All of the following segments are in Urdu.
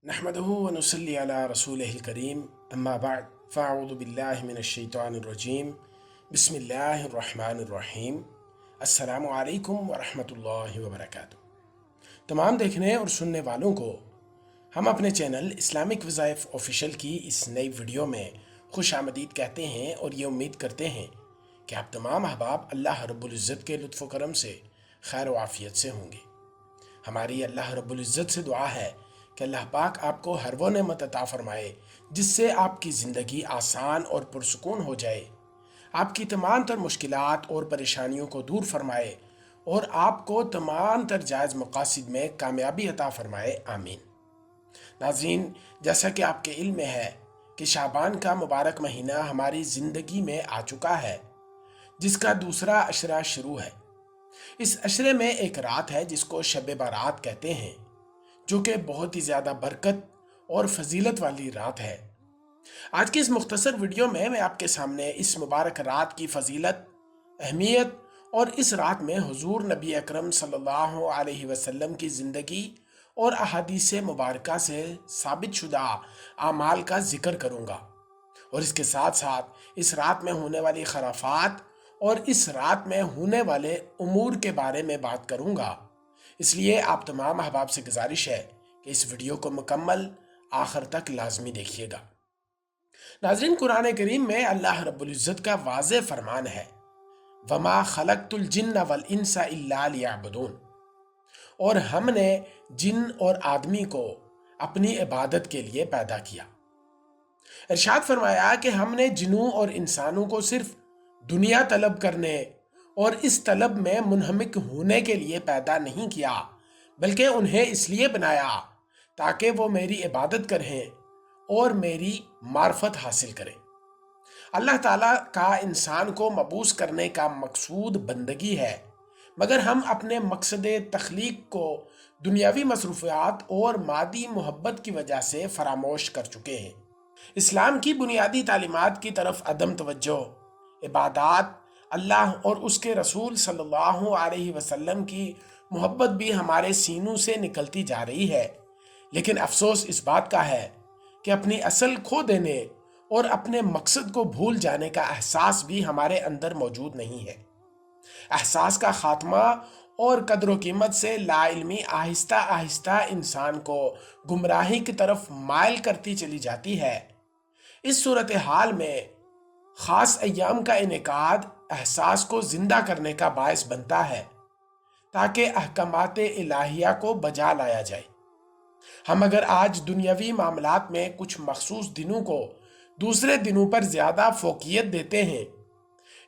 نحمده ونصلي على رسوله الكريم اما بعد فاعوذ باللہ من الشیطان الرجیم بسم اللہ الرحمن الرحیم السلام علیکم ورحمۃ اللہ وبرکاتہ۔ تمام دیکھنے اور سننے والوں کو ہم اپنے چینل اسلامک وظائف آفیشیل کی اس نئی ویڈیو میں خوش آمدید کہتے ہیں اور یہ امید کرتے ہیں کہ آپ تمام احباب اللہ رب العزت کے لطف و کرم سے خیر و عافیت سے ہوں گے۔ ہماری اللہ رب العزت سے دعا ہے کہ اللہ پاک آپ کو ہر وہ نعمت عطا فرمائے جس سے آپ کی زندگی آسان اور پرسکون ہو جائے، آپ کی تمام تر مشکلات اور پریشانیوں کو دور فرمائے اور آپ کو تمام تر جائز مقاصد میں کامیابی عطا فرمائے، آمین۔ ناظرین، جیسا کہ آپ کے علم میں ہے کہ شعبان کا مبارک مہینہ ہماری زندگی میں آ چکا ہے، جس کا دوسرا عشرہ شروع ہے۔ اس عشرے میں ایک رات ہے جس کو شب بارات کہتے ہیں، جو کہ بہت ہی زیادہ برکت اور فضیلت والی رات ہے۔ آج کی اس مختصر ویڈیو میں آپ کے سامنے اس مبارک رات کی فضیلت، اہمیت اور اس رات میں حضور نبی اکرم صلی اللہ علیہ وسلم کی زندگی اور احادیث مبارکہ سے ثابت شدہ اعمال کا ذکر کروں گا، اور اس کے ساتھ ساتھ اس رات میں ہونے والی خرافات اور اس رات میں ہونے والے امور کے بارے میں بات کروں گا۔ اس لیے آپ تمام احباب سے گزارش ہے کہ اس ویڈیو کو مکمل آخر تک لازمی دیکھیے گا۔ ناظرین، قرآن کریم میں اللہ رب العزت کا واضح فرمان ہے، وَمَا خَلَقْتُ الْجِنَّ وَالْإِنسَ إِلَّا لِيَعْبُدُونَ، اور ہم نے جن اور آدمی کو اپنی عبادت کے لیے پیدا کیا۔ ارشاد فرمایا کہ ہم نے جنوں اور انسانوں کو صرف دنیا طلب کرنے اور اس طلب میں منہمک ہونے کے لیے پیدا نہیں کیا، بلکہ انہیں اس لیے بنایا تاکہ وہ میری عبادت کریں اور میری معرفت حاصل کریں۔ اللہ تعالیٰ کا انسان کو مبعوث کرنے کا مقصود بندگی ہے، مگر ہم اپنے مقصد تخلیق کو دنیاوی مصروفیات اور مادی محبت کی وجہ سے فراموش کر چکے ہیں۔ اسلام کی بنیادی تعلیمات کی طرف عدم توجہ، عبادات، اللہ اور اس کے رسول صلی اللہ علیہ وسلم کی محبت بھی ہمارے سینوں سے نکلتی جا رہی ہے، لیکن افسوس اس بات کا ہے کہ اپنی اصل کھو دینے اور اپنے مقصد کو بھول جانے کا احساس بھی ہمارے اندر موجود نہیں ہے۔ احساس کا خاتمہ اور قدر و قیمت سے لا علمی آہستہ آہستہ انسان کو گمراہی کی طرف مائل کرتی چلی جاتی ہے۔ اس صورتحال میں خاص ایام کا انعقاد احساس کو زندہ کرنے کا باعث بنتا ہے تاکہ احکامات الہیہ کو بجا لایا جائے۔ ہم اگر آج دنیاوی معاملات میں کچھ مخصوص دنوں کو دوسرے دنوں پر زیادہ فوقیت دیتے ہیں،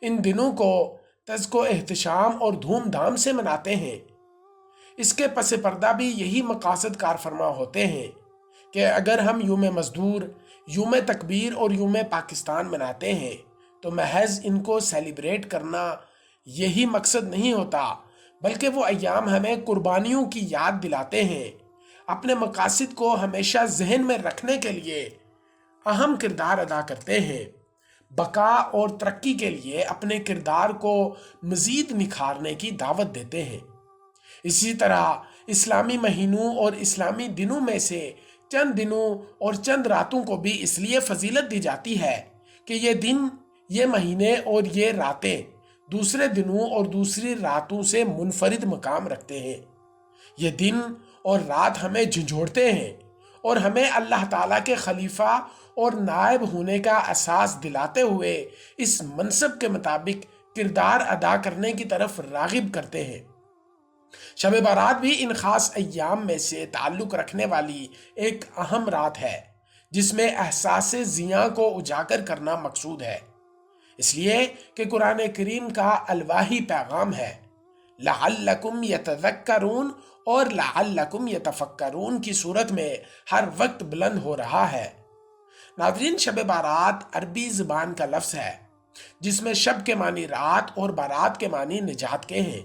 ان دنوں کو تزک و احتشام اور دھوم دھام سے مناتے ہیں، اس کے پس پردہ بھی یہی مقاصد کارفرما ہوتے ہیں کہ اگر ہم یوم مزدور، یوم تکبیر اور یوم پاکستان مناتے ہیں تو محض ان کو سیلیبریٹ کرنا یہی مقصد نہیں ہوتا، بلکہ وہ ایام ہمیں قربانیوں کی یاد دلاتے ہیں، اپنے مقاصد کو ہمیشہ ذہن میں رکھنے کے لیے اہم کردار ادا کرتے ہیں، بقا اور ترقی کے لیے اپنے کردار کو مزید نکھارنے کی دعوت دیتے ہیں۔ اسی طرح اسلامی مہینوں اور اسلامی دنوں میں سے چند دنوں اور چند راتوں کو بھی اس لیے فضیلت دی جاتی ہے کہ یہ دن، یہ مہینے اور یہ راتیں دوسرے دنوں اور دوسری راتوں سے منفرد مقام رکھتے ہیں۔ یہ دن اور رات ہمیں جھنجھوڑتے ہیں اور ہمیں اللہ تعالیٰ کے خلیفہ اور نائب ہونے کا احساس دلاتے ہوئے اس منصب کے مطابق کردار ادا کرنے کی طرف راغب کرتے ہیں۔ شب بارات بھی ان خاص ایام میں سے تعلق رکھنے والی ایک اہم رات ہے جس میں احساس زیاں کو اجاگر کرنا مقصود ہے، اس لیے کہ قرآن کریم کا الواحی پیغام ہے، لعلکم یتذکرون اور لعلکم یتفکرون کی صورت میں ہر وقت بلند ہو رہا ہے۔ ناظرین، شب بارات عربی زبان کا لفظ ہے جس میں شب کے معنی رات اور بارات کے معنی نجات کے ہیں،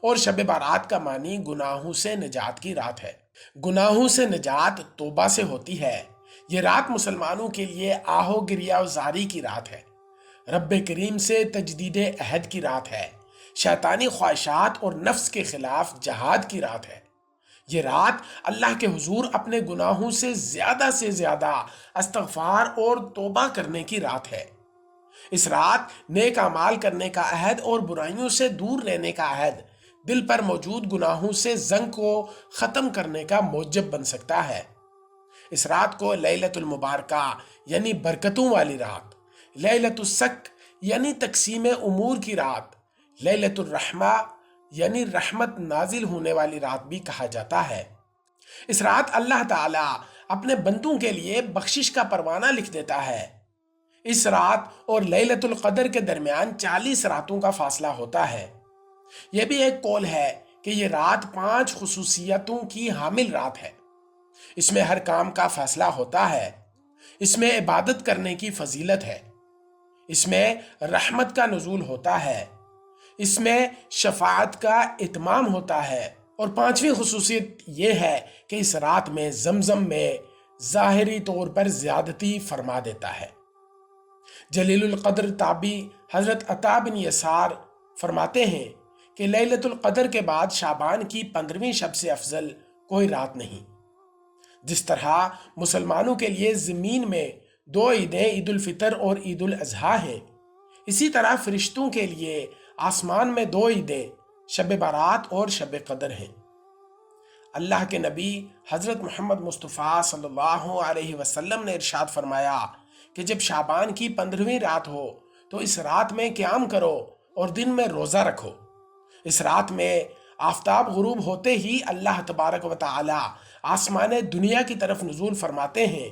اور شب بارات کا معنی گناہوں سے نجات کی رات ہے۔ گناہوں سے نجات توبہ سے ہوتی ہے۔ یہ رات مسلمانوں کے لیے آہو گریہ و زاری کی رات ہے، رب کریم سے تجدید عہد کی رات ہے، شیطانی خواہشات اور نفس کے خلاف جہاد کی رات ہے۔ یہ رات اللہ کے حضور اپنے گناہوں سے زیادہ استغفار اور توبہ کرنے کی رات ہے۔ اس رات نیک اعمال کرنے کا عہد اور برائیوں سے دور رہنے کا عہد دل پر موجود گناہوں سے زنگ کو ختم کرنے کا موجب بن سکتا ہے۔ اس رات کو لیلۃ المبارکہ یعنی برکتوں والی رات، لیلۃ السک یعنی تقسیم امور کی رات، لیلۃ الرحمہ یعنی رحمت نازل ہونے والی رات بھی کہا جاتا ہے۔ اس رات اللہ تعالی اپنے بندوں کے لیے بخشش کا پروانہ لکھ دیتا ہے۔ اس رات اور لیلۃ القدر کے درمیان 40 راتوں کا فاصلہ ہوتا ہے۔ یہ بھی ایک قول ہے کہ یہ رات 5 خصوصیتوں کی حامل رات ہے۔ اس میں ہر کام کا فیصلہ ہوتا ہے، اس میں عبادت کرنے کی فضیلت ہے، اس میں رحمت کا نزول ہوتا ہے، اس میں شفاعت کا اتمام ہوتا ہے، اور 5ویں خصوصیت یہ ہے کہ اس رات میں زمزم میں ظاہری طور پر زیادتی فرما دیتا ہے۔ جلیل القدر تابعی حضرت عطا بن یسار فرماتے ہیں کہ لیلۃ القدر کے بعد شعبان کی 15ویں شب سے افضل کوئی رات نہیں۔ جس طرح مسلمانوں کے لیے زمین میں 2 عیدیں عید الفطر اور عید الاضحیٰ ہیں، اسی طرح فرشتوں کے لیے آسمان میں 2 عیدیں شب برات اور شب قدر ہیں۔ اللہ کے نبی حضرت محمد مصطفیٰ صلی اللہ علیہ وسلم نے ارشاد فرمایا کہ جب شعبان کی 15ویں رات ہو تو اس رات میں قیام کرو اور دن میں روزہ رکھو۔ اس رات میں آفتاب غروب ہوتے ہی اللہ تبارک و تعالی آسمان دنیا کی طرف نزول فرماتے ہیں،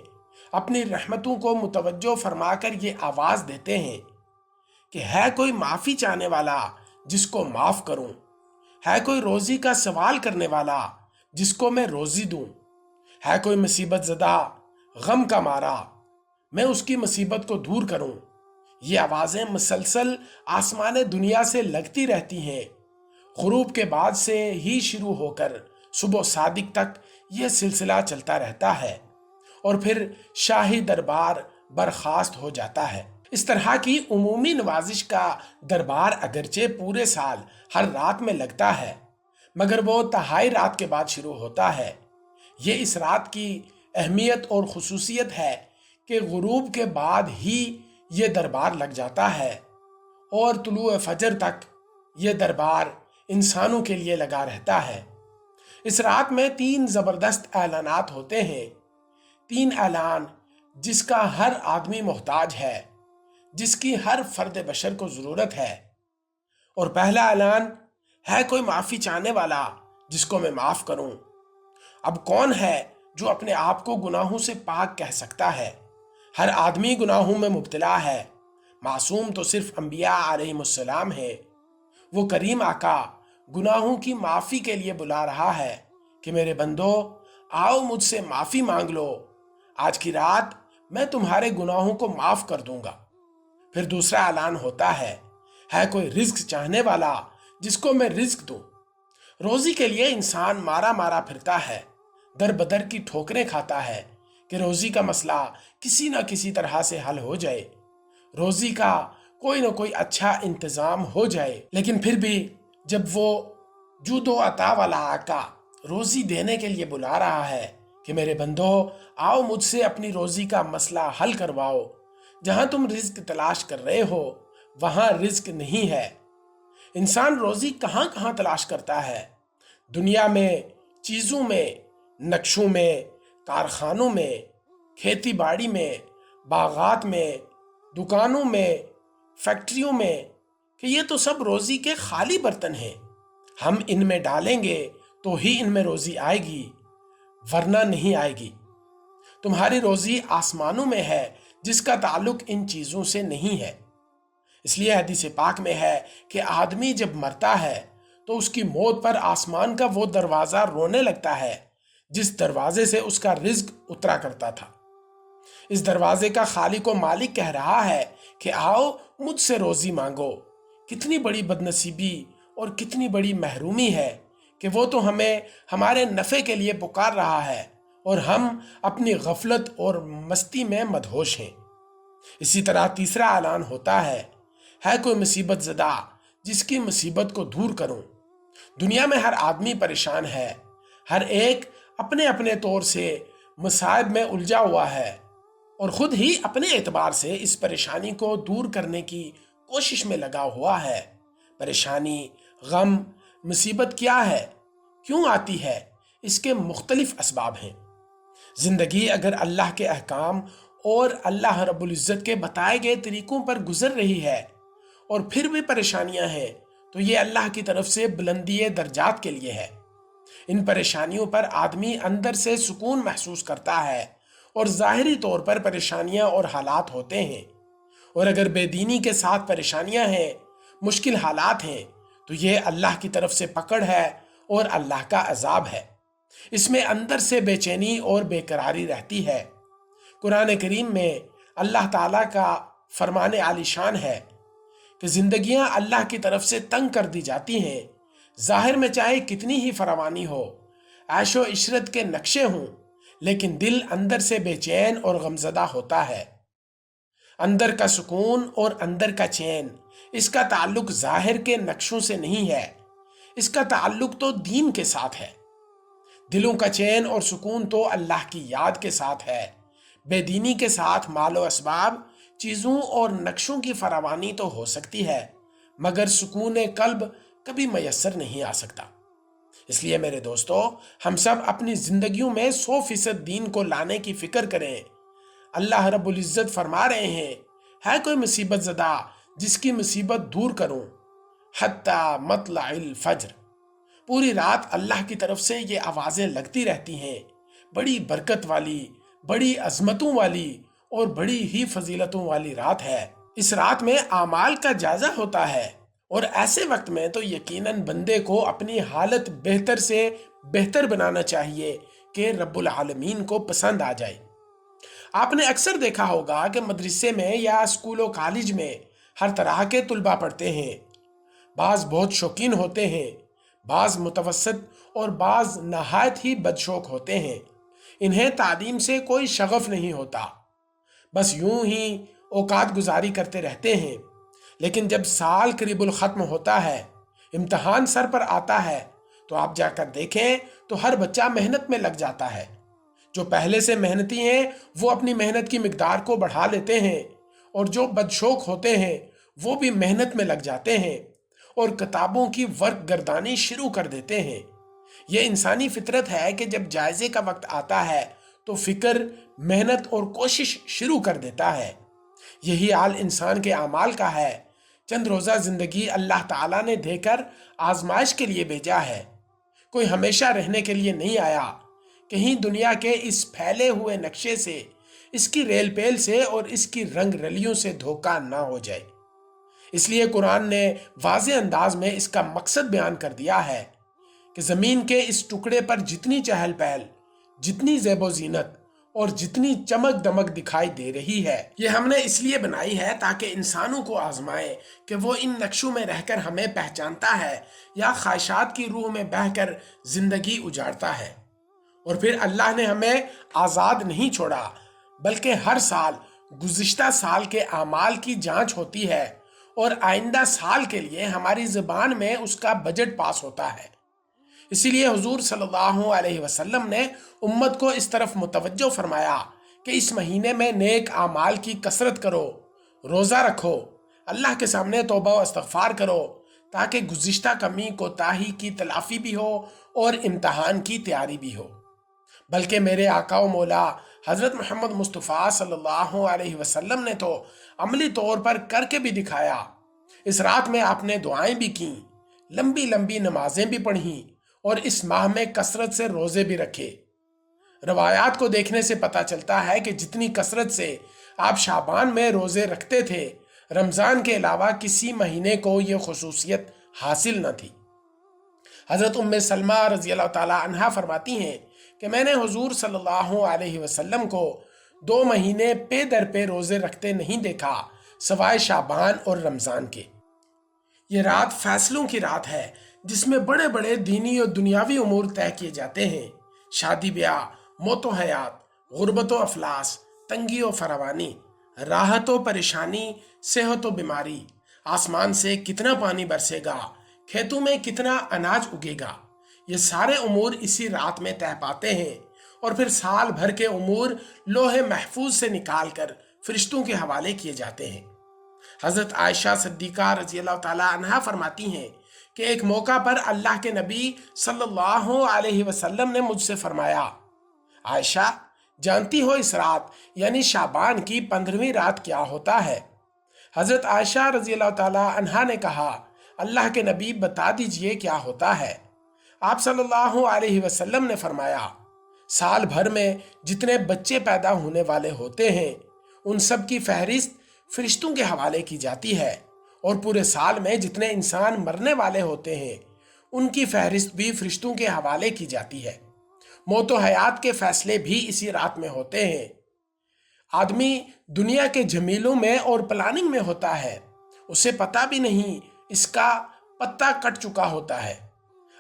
اپنی رحمتوں کو متوجہ فرما کر یہ آواز دیتے ہیں کہ ہے کوئی معافی چاہنے والا جس کو معاف کروں، ہے کوئی روزی کا سوال کرنے والا جس کو میں روزی دوں، ہے کوئی مصیبت زدہ غم کا مارا میں اس کی مصیبت کو دور کروں۔ یہ آوازیں مسلسل آسمان دنیا سے لگتی رہتی ہیں۔ غروب کے بعد سے ہی شروع ہو کر صبح صادق تک یہ سلسلہ چلتا رہتا ہے اور پھر شاہی دربار برخاست ہو جاتا ہے۔ اس طرح کی عمومی نوازش کا دربار اگرچہ پورے سال ہر رات میں لگتا ہے، مگر وہ تہائی رات کے بعد شروع ہوتا ہے۔ یہ اس رات کی اہمیت اور خصوصیت ہے کہ غروب کے بعد ہی یہ دربار لگ جاتا ہے اور طلوع فجر تک یہ دربار انسانوں کے لیے لگا رہتا ہے۔ اس رات میں 3 زبردست اعلانات ہوتے ہیں، 3 اعلان جس کا ہر آدمی محتاج ہے، جس کی ہر فرد بشر کو ضرورت ہے۔ اور پہلا اعلان ہے کوئی معافی چاہنے والا جس کو میں معاف کروں۔ اب کون ہے جو اپنے آپ کو گناہوں سے پاک کہہ سکتا ہے؟ ہر آدمی گناہوں میں مبتلا ہے، معصوم تو صرف انبیاء علیہم السلام ہیں۔ وہ کریم آقا گناہوں کی معافی کے لیے بلا رہا ہے کہ میرے بندو آؤ مجھ سے معافی مانگ لو، آج کی رات میں تمہارے گناہوں کو معاف کر دوں گا۔ پھر دوسرا اعلان ہوتا ہے کوئی رزق چاہنے والا جس کو میں رزق دوں۔ روزی کے لیے انسان مارا مارا پھرتا ہے، در بدر کی ٹھوکریں کھاتا ہے کہ روزی کا مسئلہ کسی نہ کسی طرح سے حل ہو جائے، روزی کا کوئی نہ کوئی اچھا انتظام ہو جائے۔ لیکن پھر بھی جب وہ جود و عطا والا آقا روزی دینے کے لیے بلا رہا ہے کہ میرے بندو آؤ مجھ سے اپنی روزی کا مسئلہ حل کرواؤ، جہاں تم رزق تلاش کر رہے ہو وہاں رزق نہیں ہے۔ انسان روزی کہاں کہاں تلاش کرتا ہے، دنیا میں، چیزوں میں، نقشوں میں، کارخانوں میں، کھیتی باڑی میں، باغات میں، دکانوں میں، فیکٹریوں میں، کہ یہ تو سب روزی کے خالی برتن ہیں۔ ہم ان میں ڈالیں گے تو ہی ان میں روزی آئے گی، ورنہ نہیں آئے گی۔ تمہاری روزی آسمانوں میں ہے جس کا تعلق ان چیزوں سے نہیں ہے۔ اس لیے حدیث پاک میں ہے کہ آدمی جب مرتا ہے تو اس کی موت پر آسمان کا وہ دروازہ رونے لگتا ہے جس دروازے سے اس کا رزق اترا کرتا تھا۔ اس دروازے کا خالق و مالک کہہ رہا ہے کہ آؤ مجھ سے روزی مانگو۔ کتنی بڑی بدنصیبی اور کتنی بڑی محرومی ہے کہ وہ تو ہمیں ہمارے نفع کے لیے پکار رہا ہے اور ہم اپنی غفلت اور مستی میں مدہوش ہیں۔ اسی طرح تیسرا اعلان ہوتا ہے کوئی مصیبت زدہ جس کی مصیبت کو دور کروں۔ دنیا میں ہر آدمی پریشان ہے، ہر ایک اپنے اپنے طور سے مصائب میں الجھا ہوا ہے اور خود ہی اپنے اعتبار سے اس پریشانی کو دور کرنے کی کوشش میں لگا ہوا ہے۔ پریشانی، غم، مصیبت کیا ہے؟ کیوں آتی ہے؟ اس کے مختلف اسباب ہیں۔ زندگی اگر اللہ کے احکام اور اللہ رب العزت کے بتائے گئے طریقوں پر گزر رہی ہے اور پھر بھی پریشانیاں ہیں تو یہ اللہ کی طرف سے بلندی درجات کے لیے ہے۔ ان پریشانیوں پر آدمی اندر سے سکون محسوس کرتا ہے اور ظاہری طور پر پریشانیاں اور حالات ہوتے ہیں، اور اگر بے دینی کے ساتھ پریشانیاں ہیں، مشکل حالات ہیں، تو یہ اللہ کی طرف سے پکڑ ہے اور اللہ کا عذاب ہے۔ اس میں اندر سے بے چینی اور بے قراری رہتی ہے۔ قرآن کریم میں اللہ تعالیٰ کا فرمان عالی شان ہے کہ زندگیاں اللہ کی طرف سے تنگ کر دی جاتی ہیں، ظاہر میں چاہے کتنی ہی فراوانی ہو، عیش و عشرت کے نقشے ہوں، لیکن دل اندر سے بے چین اور غمزدہ ہوتا ہے۔ اندر کا سکون اور اندر کا چین، اس کا تعلق ظاہر کے نقشوں سے نہیں ہے، اس کا تعلق تو دین کے ساتھ ہے۔ دلوں کا چین اور سکون تو اللہ کی یاد کے ساتھ ہے۔ بے دینی کے ساتھ مال و اسباب، چیزوں اور نقشوں کی فراوانی تو ہو سکتی ہے، مگر سکون قلب کبھی میسر نہیں آ سکتا۔ اس لیے میرے دوستو، ہم سب اپنی زندگیوں میں 100% دین کو لانے کی فکر کریں۔ اللہ رب العزت فرما رہے ہیں، ہے کوئی مصیبت زدہ جس کی مصیبت دور کروں، حتی مطلع الفجر۔ پوری رات اللہ کی طرف سے یہ آوازیں لگتی رہتی ہیں، بڑی برکت والی، بڑی عظمتوں والی اور بڑی ہی فضیلتوں والی رات ہے۔ اس رات میں اعمال کا جائزہ ہوتا ہے، اور ایسے وقت میں تو یقیناً بندے کو اپنی حالت بہتر سے بہتر بنانا چاہیے کہ رب العالمین کو پسند آ جائے۔ آپ نے اکثر دیکھا ہوگا کہ مدرسے میں یا اسکول و کالج میں ہر طرح کے طلباء پڑھتے ہیں۔ بعض بہت شوقین ہوتے ہیں، بعض متوسط اور بعض نہایت ہی بدشوق ہوتے ہیں۔ انہیں تعلیم سے کوئی شغف نہیں ہوتا، بس یوں ہی اوقات گزاری کرتے رہتے ہیں۔ لیکن جب سال قریب الختم ہوتا ہے، امتحان سر پر آتا ہے، تو آپ جا کر دیکھیں تو ہر بچہ محنت میں لگ جاتا ہے۔ جو پہلے سے محنتی ہیں وہ اپنی محنت کی مقدار کو بڑھا لیتے ہیں، اور جو بدشوق ہوتے ہیں وہ بھی محنت میں لگ جاتے ہیں اور کتابوں کی ورق گردانی شروع کر دیتے ہیں۔ یہ انسانی فطرت ہے کہ جب جائزے کا وقت آتا ہے تو فکر، محنت اور کوشش شروع کر دیتا ہے۔ یہی حال انسان کے اعمال کا ہے۔ چند روزہ زندگی اللہ تعالیٰ نے دے کر آزمائش کے لیے بھیجا ہے، کوئی ہمیشہ رہنے کے لیے نہیں آیا۔ کہیں دنیا کے اس پھیلے ہوئے نقشے سے، اس کی ریل پیل سے اور اس کی رنگ رلیوں سے دھوکہ نہ ہو جائے۔ اس لیے قرآن نے واضح انداز میں اس کا مقصد بیان کر دیا ہے کہ زمین کے اس ٹکڑے پر جتنی چہل پہل، جتنی زیب و زینت اور جتنی چمک دمک دکھائی دے رہی ہے، یہ ہم نے اس لیے بنائی ہے تاکہ انسانوں کو آزمائے کہ وہ ان نقشوں میں رہ کر ہمیں پہچانتا ہے یا خواہشات کی روح میں بہہ کر زندگی اجاڑتا ہے۔ اور پھر اللہ نے ہمیں آزاد نہیں چھوڑا، بلکہ ہر سال گزشتہ سال کے اعمال کی جانچ ہوتی ہے اور آئندہ سال کے لیے ہماری زبان میں اس کا بجٹ پاس ہوتا ہے۔ اسی لیے حضور صلی اللہ علیہ وسلم نے امت کو اس طرف متوجہ فرمایا کہ اس مہینے میں نیک اعمال کی کثرت کرو، روزہ رکھو، اللہ کے سامنے توبہ و استغفار کرو، تاکہ گزشتہ کمی کوتاہی کی تلافی بھی ہو اور امتحان کی تیاری بھی ہو۔ بلکہ میرے آقا و مولا حضرت محمد مصطفیٰ صلی اللہ علیہ وسلم نے تو عملی طور پر کر کے بھی دکھایا۔ اس رات میں آپ نے دعائیں بھی کیں، لمبی لمبی نمازیں بھی پڑھیں اور اس ماہ میں کثرت سے روزے بھی رکھے۔ روایات کو دیکھنے سے پتہ چلتا ہے کہ جتنی کثرت سے آپ شعبان میں روزے رکھتے تھے، رمضان کے علاوہ کسی مہینے کو یہ خصوصیت حاصل نہ تھی۔ حضرت ام سلمہ رضی اللہ تعالی عنہا فرماتی ہیں کہ میں نے حضور صلی اللہ علیہ وسلم کو 2 مہینے پے در پہ روزے رکھتے نہیں دیکھا سوائے شعبان اور رمضان کے۔ یہ رات فیصلوں کی رات ہے، جس میں بڑے بڑے دینی اور دنیاوی امور طے کیے جاتے ہیں۔ شادی بیاہ، موت و حیات، غربت و افلاس، تنگی و فراوانی، راحت و پریشانی، صحت و بیماری، آسمان سے کتنا پانی برسے گا، کھیتوں میں کتنا اناج اگے گا، یہ سارے امور اسی رات میں طے پاتے ہیں اور پھر سال بھر کے امور لوح محفوظ سے نکال کر فرشتوں کے حوالے کیے جاتے ہیں۔ حضرت عائشہ صدیقہ رضی اللہ تعالی عنہا فرماتی ہیں کہ ایک موقع پر اللہ کے نبی صلی اللہ علیہ وسلم نے مجھ سے فرمایا، عائشہ جانتی ہو اس رات یعنی شعبان کی 15ویں رات کیا ہوتا ہے؟ حضرت عائشہ رضی اللہ تعالی عنہا نے کہا، اللہ کے نبی بتا دیجئے کیا ہوتا ہے۔ آپ صلی اللہ علیہ وسلم نے فرمایا، سال بھر میں جتنے بچے پیدا ہونے والے ہوتے ہیں ان سب کی فہرست فرشتوں کے حوالے کی جاتی ہے، اور پورے سال میں جتنے انسان مرنے والے ہوتے ہیں ان کی فہرست بھی فرشتوں کے حوالے کی جاتی ہے۔ موت و حیات کے فیصلے بھی اسی رات میں ہوتے ہیں۔ آدمی دنیا کے جمیلوں میں اور پلاننگ میں ہوتا ہے، اسے پتہ بھی نہیں اس کا پتہ کٹ چکا ہوتا ہے۔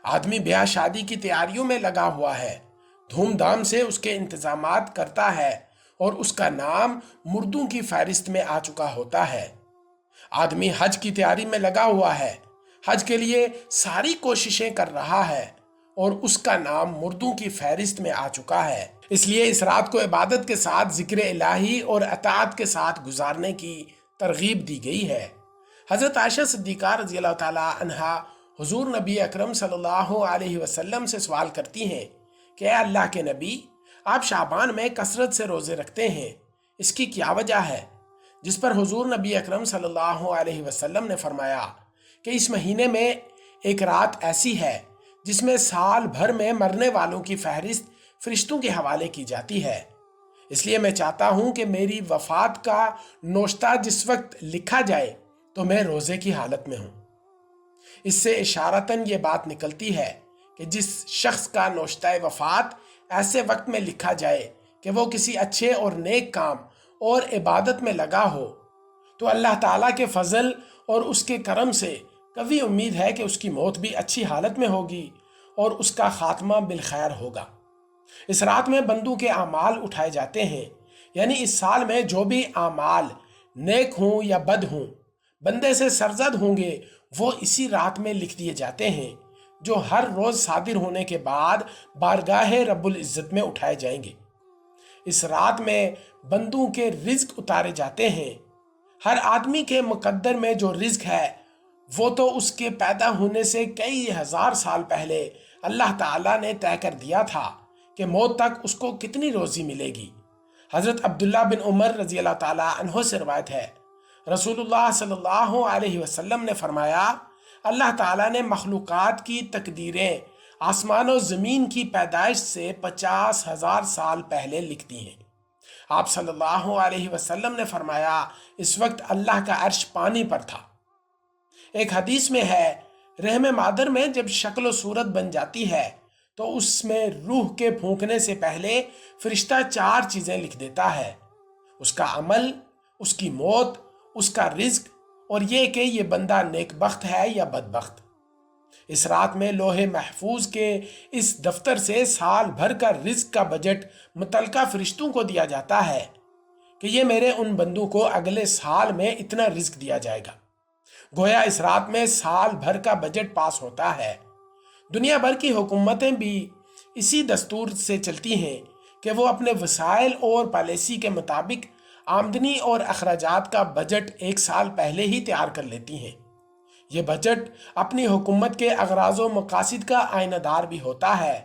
آدمی بیاہ شادی کی تیاریوں میں لگا ہوا ہے، دھوم دھام سے اس کے انتظامات کرتا ہے اور اس کا نام مردوں کی فہرست میں آ چکا ہوتا ہے۔ آدمی حج کی تیاری میں لگا ہوا ہے، حج کے لیے ساری کوششیں کر رہا ہے اور اس کا نام مردوں کی فہرست میں آ چکا ہے۔ اس لیے اس رات کو عبادت کے ساتھ ذکر الہی اور اطاعت کے ساتھ گزارنے کی ترغیب دی گئی ہے۔ حضرت عائشہ صدیقہ رضی اللہ تعالی عنہا حضور نبی اکرم صلی اللہ علیہ وسلم سے سوال کرتی ہیں کہ اے اللہ کے نبی، آپ شعبان میں کثرت سے روزے رکھتے ہیں، اس کی کیا وجہ ہے؟ جس پر حضور نبی اکرم صلی اللہ علیہ وسلم نے فرمایا کہ اس مہینے میں ایک رات ایسی ہے جس میں سال بھر میں مرنے والوں کی فہرست فرشتوں کے حوالے کی جاتی ہے، اس لیے میں چاہتا ہوں کہ میری وفات کا نوشتہ جس وقت لکھا جائے تو میں روزے کی حالت میں ہوں۔ اس سے اشارتاً یہ بات نکلتی ہے کہ جس شخص کا نوشتہ وفات ایسے وقت میں لکھا جائے کہ وہ کسی اچھے اور نیک کام اور عبادت میں لگا ہو تو اللہ تعالیٰ کے فضل اور اس کے کرم سے قوی امید ہے کہ اس کی موت بھی اچھی حالت میں ہوگی اور اس کا خاتمہ بالخیر ہوگا۔ اس رات میں بندوں کے اعمال اٹھائے جاتے ہیں، یعنی اس سال میں جو بھی اعمال نیک ہوں یا بد ہوں بندے سے سرزد ہوں گے وہ اسی رات میں لکھ دیے جاتے ہیں، جو ہر روز صادر ہونے کے بعد بارگاہ رب العزت میں اٹھائے جائیں گے۔ اس رات میں بندوں کے رزق اتارے جاتے ہیں۔ ہر آدمی کے مقدر میں جو رزق ہے وہ تو اس کے پیدا ہونے سے کئی ہزار سال پہلے اللہ تعالیٰ نے طے کر دیا تھا کہ موت تک اس کو کتنی روزی ملے گی۔ حضرت عبداللہ بن عمر رضی اللہ تعالیٰ عنہ سے روایت ہے، رسول اللہ صلی اللہ علیہ وسلم نے فرمایا، اللہ تعالیٰ نے مخلوقات کی تقدیریں آسمان و زمین کی پیدائش سے 50,000 سال پہلے لکھ دی ہیں۔ آپ صلی اللہ علیہ وسلم نے فرمایا، اس وقت اللہ کا عرش پانی پر تھا۔ ایک حدیث میں ہے، رحم مادر میں جب شکل و صورت بن جاتی ہے تو اس میں روح کے پھونکنے سے پہلے فرشتہ 4 چیزیں لکھ دیتا ہے، اس کا عمل، اس کی موت، اس کا رزق اور یہ کہ یہ بندہ نیک بخت ہے یا بدبخت۔ اس رات میں لوح محفوظ کے اس دفتر سے سال بھر کا رزق کا بجٹ متعلقہ فرشتوں کو دیا جاتا ہے کہ یہ میرے ان بندوں کو اگلے سال میں اتنا رزق دیا جائے گا۔ گویا اس رات میں سال بھر کا بجٹ پاس ہوتا ہے۔ دنیا بھر کی حکومتیں بھی اسی دستور سے چلتی ہیں کہ وہ اپنے وسائل اور پالیسی کے مطابق آمدنی اور اخراجات کا بجٹ ایک سال پہلے ہی تیار کر لیتی ہیں۔ یہ بجٹ اپنی حکومت کے اغراض و مقاصد کا آئینہ دار بھی ہوتا ہے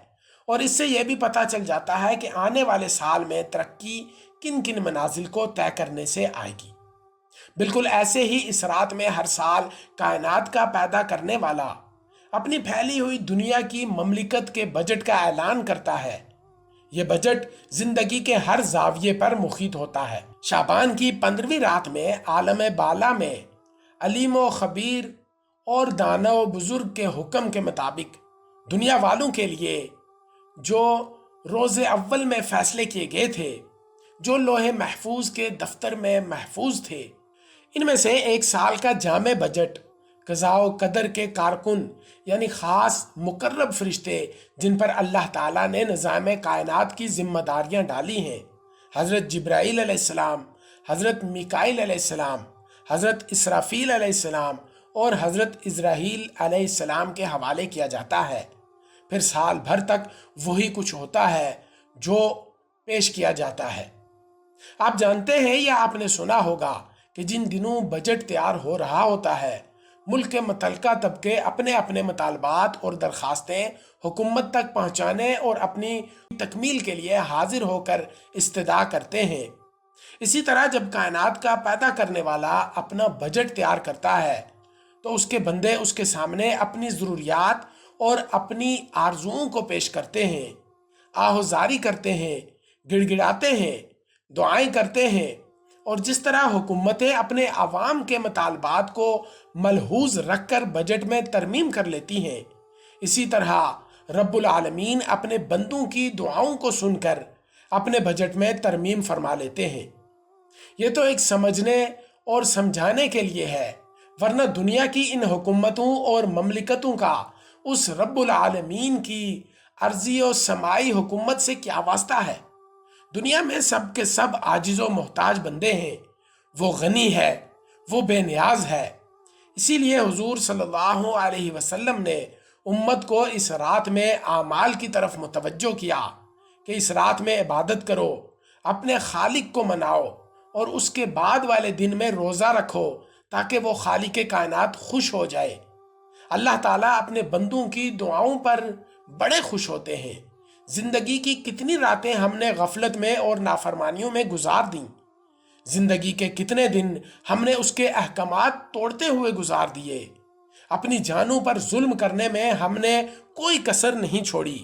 اور اس سے یہ بھی پتہ چل جاتا ہے کہ آنے والے سال میں ترقی کن کن منازل کو طے کرنے سے آئے گی۔ بالکل ایسے ہی اس رات میں ہر سال کائنات کا پیدا کرنے والا اپنی پھیلی ہوئی دنیا کی مملکت کے بجٹ کا اعلان کرتا ہے۔ یہ بجٹ زندگی کے ہر زاویے پر محیط ہوتا ہے۔ شعبان کی 15ویں رات میں عالم بالا میں علیم و خبیر اور دانا و بزرگ کے حکم کے مطابق دنیا والوں کے لیے جو روز اول میں فیصلے کیے گئے تھے، جو لوح محفوظ کے دفتر میں محفوظ تھے، ان میں سے ایک سال کا جامع بجٹ قضاء و قدر کے کارکن یعنی خاص مقرب فرشتے جن پر اللہ تعالیٰ نے نظام کائنات کی ذمہ داریاں ڈالی ہیں، حضرت جبرائیل علیہ السلام، حضرت میکائیل علیہ السلام، حضرت اسرافیل علیہ السلام اور حضرت عزرائیل علیہ السلام کے حوالے کیا جاتا ہے۔ پھر سال بھر تک وہی کچھ ہوتا ہے جو پیش کیا جاتا ہے۔ آپ جانتے ہیں یا آپ نے سنا ہوگا کہ جن دنوں بجٹ تیار ہو رہا ہوتا ہے، ملک کے متعلقہ طبقے اپنے اپنے مطالبات اور درخواستیں حکومت تک پہنچانے اور اپنی تکمیل کے لیے حاضر ہو کر استدعا کرتے ہیں۔ اسی طرح جب کائنات کا پیدا کرنے والا اپنا بجٹ تیار کرتا ہے تو اس کے بندے اس کے سامنے اپنی ضروریات اور اپنی آرزوؤں کو پیش کرتے ہیں، آہوزاری کرتے ہیں، گڑ گڑاتے ہیں، دعائیں کرتے ہیں، اور جس طرح حکومتیں اپنے عوام کے مطالبات کو ملحوظ رکھ کر بجٹ میں ترمیم کر لیتی ہیں، اسی طرح رب العالمین اپنے بندوں کی دعاؤں کو سن کر اپنے بجٹ میں ترمیم فرما لیتے ہیں۔ یہ تو ایک سمجھنے اور سمجھانے کے لیے ہے، ورنہ دنیا کی ان حکومتوں اور مملکتوں کا اس رب العالمین کی ارضی و سمائی حکومت سے کیا واسطہ ہے؟ دنیا میں سب کے سب عاجز و محتاج بندے ہیں، وہ غنی ہے، وہ بے نیاز ہے۔ اسی لیے حضور صلی اللہ علیہ وسلم نے امت کو اس رات میں اعمال کی طرف متوجہ کیا کہ اس رات میں عبادت کرو، اپنے خالق کو مناؤ اور اس کے بعد والے دن میں روزہ رکھو تاکہ وہ خالق کائنات خوش ہو جائے۔ اللہ تعالیٰ اپنے بندوں کی دعاؤں پر بڑے خوش ہوتے ہیں۔ زندگی کی کتنی راتیں ہم نے غفلت میں اور نافرمانیوں میں گزار دیں، زندگی کے کتنے دن ہم نے اس کے احکامات توڑتے ہوئے گزار دیے، اپنی جانوں پر ظلم کرنے میں ہم نے کوئی کسر نہیں چھوڑی،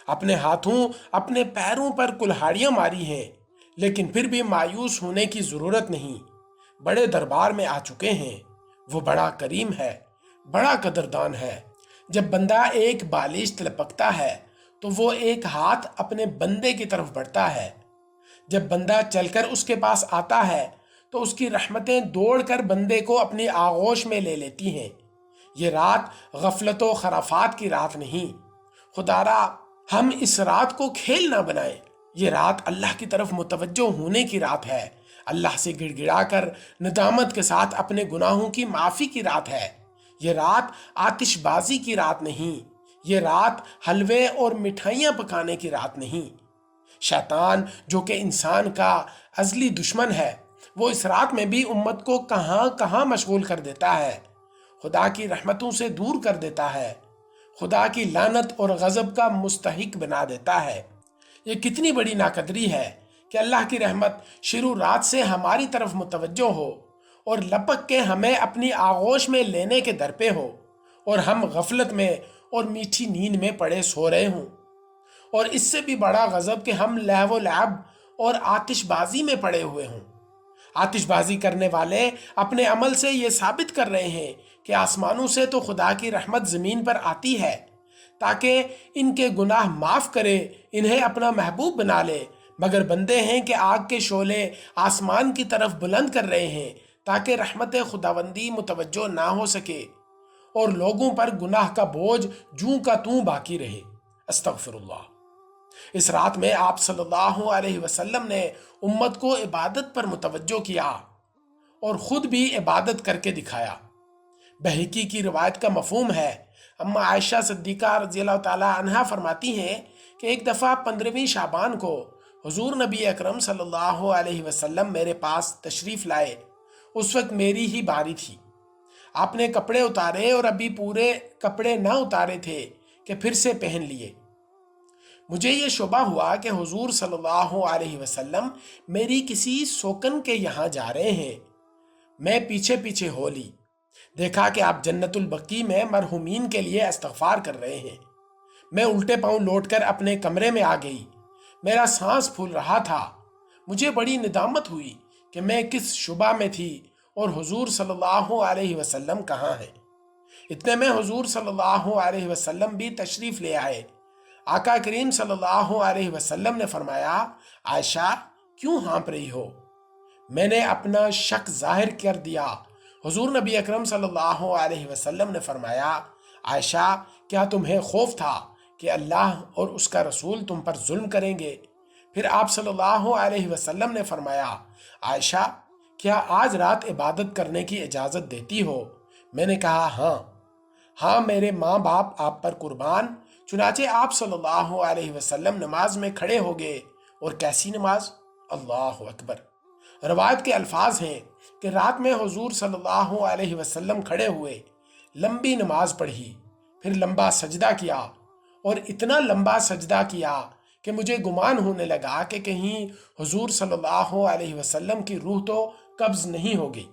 اپنے ہاتھوں اپنے پیروں پر کلہاڑیاں ماری ہیں، لیکن پھر بھی مایوس ہونے کی ضرورت نہیں۔ بڑے دربار میں آ چکے ہیں، وہ بڑا کریم ہے، بڑا قدردان ہے۔ جب بندہ ایک بالش تلپکتا ہے تو وہ ایک ہاتھ اپنے بندے کی طرف بڑھتا ہے، جب بندہ چل کر اس کے پاس آتا ہے تو اس کی رحمتیں دوڑ کر بندے کو اپنی آغوش میں لے لیتی ہیں۔ یہ رات غفلت و خرافات کی رات نہیں، خدا را ہم اس رات کو کھیل نہ بنائیں۔ یہ رات اللہ کی طرف متوجہ ہونے کی رات ہے، اللہ سے گڑ گڑا کر ندامت کے ساتھ اپنے گناہوں کی معافی کی رات ہے۔ یہ رات آتش بازی کی رات نہیں، یہ رات حلوے اور مٹھائیاں پکانے کی رات نہیں۔ شیطان جو کہ انسان کا ازلی دشمن ہے، وہ اس رات میں بھی امت کو کہاں کہاں مشغول کر دیتا ہے، خدا کی رحمتوں سے دور کر دیتا ہے، خدا کی لعنت اور غضب کا مستحق بنا دیتا ہے۔ یہ کتنی بڑی ناقدری ہے کہ اللہ کی رحمت شروع رات سے ہماری طرف متوجہ ہو اور لپک کے ہمیں اپنی آغوش میں لینے کے در پہ ہو، اور ہم غفلت میں اور میٹھی نیند میں پڑے سو رہے ہوں۔ اور اس سے بھی بڑا غضب کہ ہم لہو و لعب اور آتش بازی میں پڑے ہوئے ہوں۔ آتش بازی کرنے والے اپنے عمل سے یہ ثابت کر رہے ہیں کہ آسمانوں سے تو خدا کی رحمت زمین پر آتی ہے تاکہ ان کے گناہ معاف کرے، انہیں اپنا محبوب بنا لے، مگر بندے ہیں کہ آگ کے شعلے آسمان کی طرف بلند کر رہے ہیں تاکہ رحمت خداوندی متوجہ نہ ہو سکے اور لوگوں پر گناہ کا بوجھ جوں کا توں باقی رہے۔ استغفر اللہ۔ اس رات میں آپ صلی اللہ علیہ وسلم نے امت کو عبادت پر متوجہ کیا اور خود بھی عبادت کر کے دکھایا۔ بہقی کی روایت کا مفہوم ہے، اما عائشہ صدیقہ رضی اللہ تعالی عنہا فرماتی ہیں کہ ایک دفعہ 15ویں شعبان کو حضور نبی اکرم صلی اللہ علیہ وسلم میرے پاس تشریف لائے۔ اس وقت میری ہی باری تھی۔ آپ نے کپڑے اتارے اور ابھی پورے کپڑے نہ اتارے تھے کہ پھر سے پہن لیے۔ مجھے یہ شبہ ہوا کہ حضور صلی اللہ علیہ وسلم میری کسی سوکن کے یہاں جا رہے ہیں۔ میں پیچھے پیچھے ہو لی، دیکھا کہ آپ جنت البقیع میں مرحومین کے لیے استغفار کر رہے ہیں۔ میں الٹے پاؤں لوٹ کر اپنے کمرے میں آ گئی، میرا سانس پھول رہا تھا۔ مجھے بڑی ندامت ہوئی کہ میں کس شبہ میں تھی اور حضور صلی اللہ علیہ وسلم کہاں ہیں۔ اتنے میں حضور صلی اللہ علیہ وسلم بھی تشریف لے آئے۔ آقا کریم صلی اللہ علیہ وسلم نے فرمایا، عائشہ کیوں ہانپ رہی ہو؟ میں نے اپنا شک ظاہر کر دیا۔ حضور نبی اکرم صلی اللہ علیہ وسلم نے فرمایا، عائشہ کیا تمہیں خوف تھا کہ اللہ اور اس کا رسول تم پر ظلم کریں گے؟ پھر آپ صلی اللہ علیہ وسلم نے فرمایا، عائشہ کیا آج رات عبادت کرنے کی اجازت دیتی ہو؟ میں نے کہا ہاں میرے ماں باپ آپ پر قربان، چنانچہ آپ صلی اللہ علیہ وسلم نماز میں کھڑے ہو گئے، اور کیسی نماز! اللہ اکبر! روایت کے الفاظ ہیں کہ رات میں حضور صلی اللہ علیہ وسلم کھڑے ہوئے، لمبی نماز پڑھی، پھر لمبا سجدہ کیا، اور اتنا لمبا سجدہ کیا کہ مجھے گمان ہونے لگا کہ کہیں حضور صلی اللہ علیہ وسلم کی روح تو قبض نہیں ہو گئی۔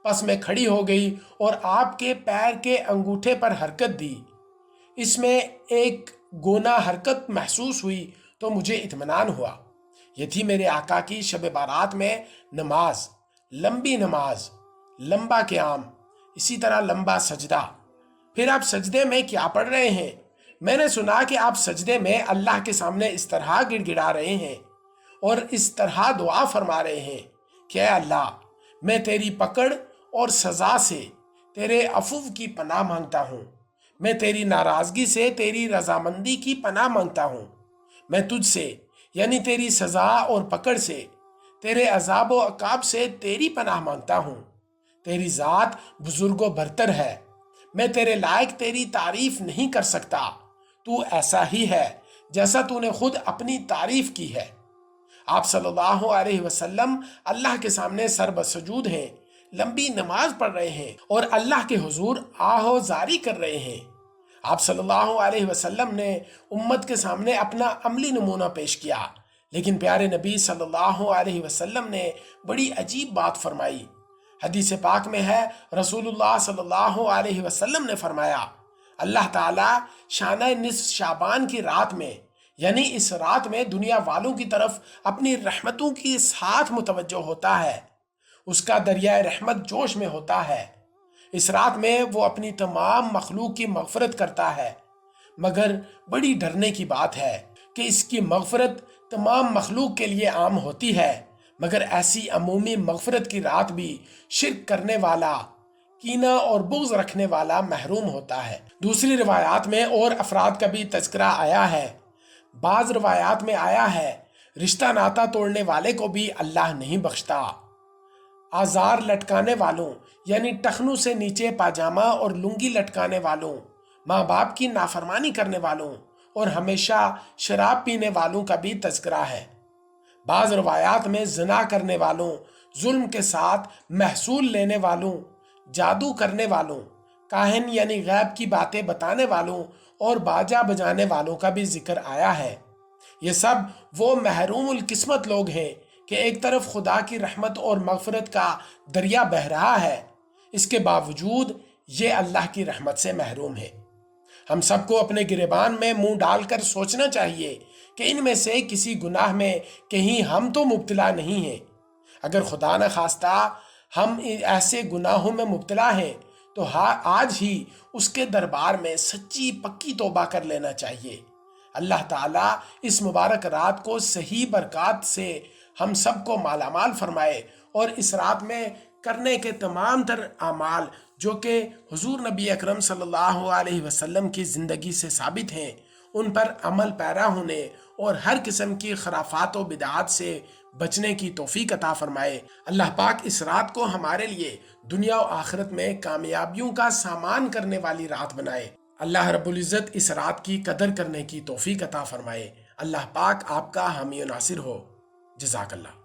پس میں کھڑی ہو گئی اور آپ کے پیر کے انگوٹھے پر حرکت دی۔ اس میں ایک گونا حرکت محسوس ہوئی تو مجھے اطمینان ہوا۔ یہ تھی میرے آقا کی شب بارات میں نماز، لمبی نماز، لمبا قیام، اسی طرح لمبا سجدہ۔ پھر آپ سجدے میں کیا پڑھ رہے ہیں؟ میں نے سنا کہ آپ سجدے میں اللہ کے سامنے اس طرح گڑ گڑا رہے ہیں اور اس طرح دعا فرما رہے ہیں کہ اے اللہ، میں تیری پکڑ اور سزا سے تیرے عفو کی پناہ مانگتا ہوں، میں تیری ناراضگی سے تیری رضامندی کی پناہ مانگتا ہوں، میں تجھ سے یعنی تیری سزا اور پکڑ سے، تیرے عذاب و عقاب سے تیری پناہ مانگتا ہوں۔ تیری ذات بزرگ و برتر ہے، میں تیرے لائق تیری تعریف نہیں کر سکتا، تو ایسا ہی ہے جیسا تو نے خود اپنی تعریف کی ہے۔ آپ صلی اللہ علیہ وسلم اللہ کے سامنے سر بسجود ہیں، لمبی نماز پڑھ رہے ہیں اور اللہ کے حضور آہ و زاری کر رہے ہیں۔ آپ صلی اللہ علیہ وسلم نے امت کے سامنے اپنا عملی نمونہ پیش کیا، لیکن پیارے نبی صلی اللہ علیہ وسلم نے بڑی عجیب بات فرمائی۔ حدیث پاک میں ہے، رسول اللہ صلی اللہ علیہ وسلم نے فرمایا، اللہ تعالیٰ شانہ نصف شعبان کی رات میں، یعنی اس رات میں دنیا والوں کی طرف اپنی رحمتوں کی ساتھ متوجہ ہوتا ہے، اس کا دریائے رحمت جوش میں ہوتا ہے۔ اس رات میں وہ اپنی تمام مخلوق کی مغفرت کرتا ہے، مگر بڑی ڈرنے کی بات ہے کہ اس کی مغفرت تمام مخلوق کے لیے عام ہوتی ہے، مگر ایسی عمومی مغفرت کی رات بھی شرک کرنے والا، کینہ اور بغض رکھنے والا محروم ہوتا ہے۔ دوسری روایات میں اور افراد کا بھی تذکرہ آیا ہے۔ بعض روایات میں آیا ہے، رشتہ ناتا توڑنے والے کو بھی اللہ نہیں بخشتا۔ آزار لٹکانے والوں یعنی ٹخنوں سے نیچے پاجامہ اور لنگی لٹکانے والوں، ماں باپ کی نافرمانی کرنے والوں اور ہمیشہ شراب پینے والوں کا بھی تذکرہ ہے۔ بعض روایات میں زنا کرنے والوں، ظلم کے ساتھ محصول لینے والوں، جادو کرنے والوں، کاہن یعنی غیب کی باتیں بتانے والوں اور باجا بجانے والوں کا بھی ذکر آیا ہے۔ یہ سب وہ محروم القسمت لوگ ہیں کہ ایک طرف خدا کی رحمت اور مغفرت کا دریا بہہ رہا ہے، اس کے باوجود یہ اللہ کی رحمت سے محروم ہے۔ ہم سب کو اپنے گریبان میں منہ ڈال کر سوچنا چاہیے کہ ان میں سے کسی گناہ میں کہیں ہم تو مبتلا نہیں ہیں۔ اگر خدا نہ خواستہ ہم ایسے گناہوں میں مبتلا ہیں تو آج ہی اس کے دربار میں سچی پکی توبہ کر لینا چاہیے۔ اللہ تعالیٰ اس مبارک رات کو صحیح برکات سے ہم سب کو مالا مال فرمائے، اور اس رات میں کرنے کے تمام تر اعمال جو کہ حضور نبی اکرم صلی اللہ علیہ وسلم کی زندگی سے ثابت ہیں، ان پر عمل پیرا ہونے اور ہر قسم کی خرافات و بدعات سے بچنے کی توفیق عطا فرمائے۔ اللہ پاک اس رات کو ہمارے لیے دنیا و آخرت میں کامیابیوں کا سامان کرنے والی رات بنائے۔ اللہ رب العزت اس رات کی قدر کرنے کی توفیق عطا فرمائے۔ اللہ پاک آپ کا حامی و ناصر ہو۔ جزاک اللہ۔